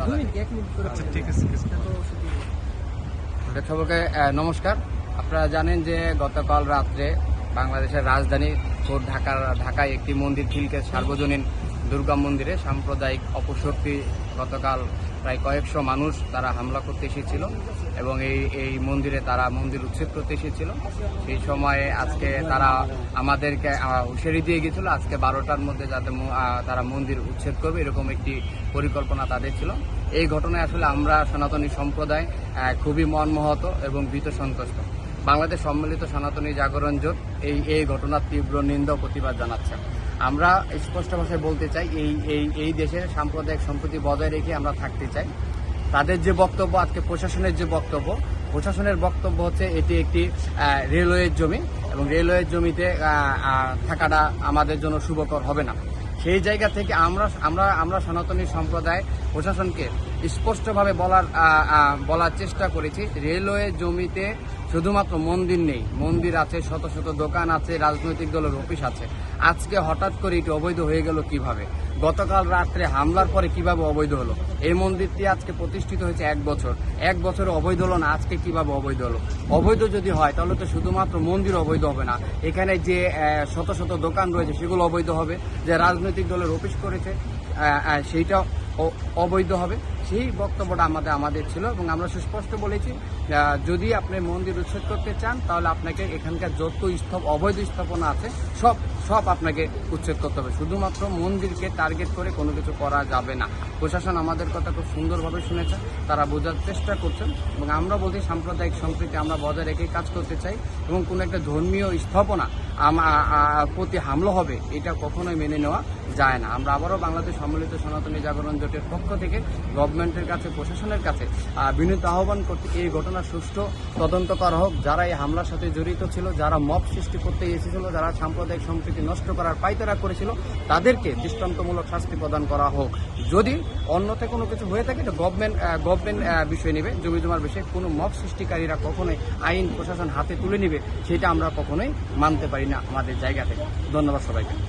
আচ্ছা ঠিক আছে। সবাইকে নমস্কার। আপনারা জানেন যে গতকাল রাত্রে বাংলাদেশের রাজধানী ঢাকায় একটি মন্দির খিলকেত সার্বজনীন দুর্গা মন্দিরে সাম্প্রদায়িক অপশক্তি গতকাল প্রায় কয়েকশো মানুষ তারা হামলা করতে এসেছিল এবং এই মন্দিরে তারা মন্দির উচ্ছেদ করতে এসেছিল। সেই সময়ে আজকে তারা আমাদেরকে হুঁশিয়ারি দিয়ে গেছিল আজকে 12টার মধ্যে যাতে তারা মন্দির উচ্ছেদ করবে, এরকম একটি পরিকল্পনা তাদের ছিল। এই ঘটনায় আসলে আমরা সনাতনী সম্প্রদায় খুবই মর্মাহত এবং ভীত সন্ত্রস্ত। বাংলাদেশ সম্মিলিত সনাতনী জাগরণ জোট এই ঘটনার তীব্র নিন্দা ও প্রতিবাদ জানাচ্ছে। আমরা স্পষ্ট ভাষায় বলতে চাই এই দেশের সাম্প্রদায়িক সম্প্রীতি বজায় রেখে আমরা থাকতে চাই। তাদের যে বক্তব্য, আজকে প্রশাসনের বক্তব্য হচ্ছে এটি একটি রেলওয়ের জমি এবং রেলওয়ের জমিতে থাকাটা আমাদের জন্য শুভকর হবে না। সেই জায়গা থেকে আমরা সনাতনী সম্প্রদায় প্রশাসনকে স্পষ্টভাবে বলার চেষ্টা করেছি, রেলওয়ে জমিতে শুধুমাত্র মন্দির নেই, মন্দির আছে, শত শত দোকান আছে, রাজনৈতিক দলের অফিস আছে। আজকে হঠাৎ করে এটি অবৈধ হয়ে গেল কিভাবে? গতকাল রাত্রে হামলার পরে কিভাবে অবৈধ হলো? এই মন্দিরটি আজকে প্রতিষ্ঠিত হয়েছে 1 বছর, 1 বছরে অবৈধ হলো না, আজকে কিভাবে অবৈধ হলো? অবৈধ যদি হয় তাহলে তো শুধুমাত্র মন্দির অবৈধ হবে না, এখানে যে শত শত দোকান রয়েছে সেগুলো অবৈধ হবে, যে রাজনৈতিক দলের অফিস করেছে সেইটাও অবৈধ হবে। সেই বক্তব্যটা আমাদের ছিল এবং আমরা সুস্পষ্ট বলেছি, যদি আপনি মন্দির উচ্ছেদ করতে চান তাহলে আপনাকে এখানকার যত অবৈধ স্থাপনা আছে সব আপনাকে উচ্ছেদ করতে হবে, শুধুমাত্র মন্দিরকে টার্গেট করে কোনো কিছু করা যাবে না। প্রশাসন আমাদের কথা খুব সুন্দরভাবে শুনেছে, তারা বোঝার চেষ্টা করছেন এবং আমরা বলছি সাম্প্রদায়িক সম্প্রীতি আমরা বজায় রেখে কাজ করতে চাই এবং কোনো একটা ধর্মীয় স্থাপনা প্রতি হামলা হবে এটা কখনোই মেনে নেওয়া যায় না। আমরা আবারও বাংলাদেশ সম্মিলিত সনাতনী জাগরণ জোটের পক্ষ থেকে গভর্নমেন্টের কাছে, প্রশাসনের কাছে বিনীত আহ্বান করতে এই ঘটনার সুষ্ঠু তদন্ত করা হোক। যারা এই হামলার সাথে জড়িত ছিল, যারা মব সৃষ্টি করতে এসেছিল, যারা সাম্প্রদায়িক সম্প্রীতি নষ্ট করার পায়তারা করেছিল, তাদেরকে দৃষ্টান্তমূলক শাস্তি প্রদান করা হোক। যদি অন্যথায় কোনো কিছু হয়ে থাকে তো গভর্নমেন্ট বিষয় নেবে, জমি জমার বিষয়ে কোনো মব সৃষ্টিকারীরা কখনোই আইন প্রশাসন হাতে তুলে নেবে সেটা আমরা কখনোই মানতে পারি না আমাদের জায়গা থেকে। ধন্যবাদ সবাইকে।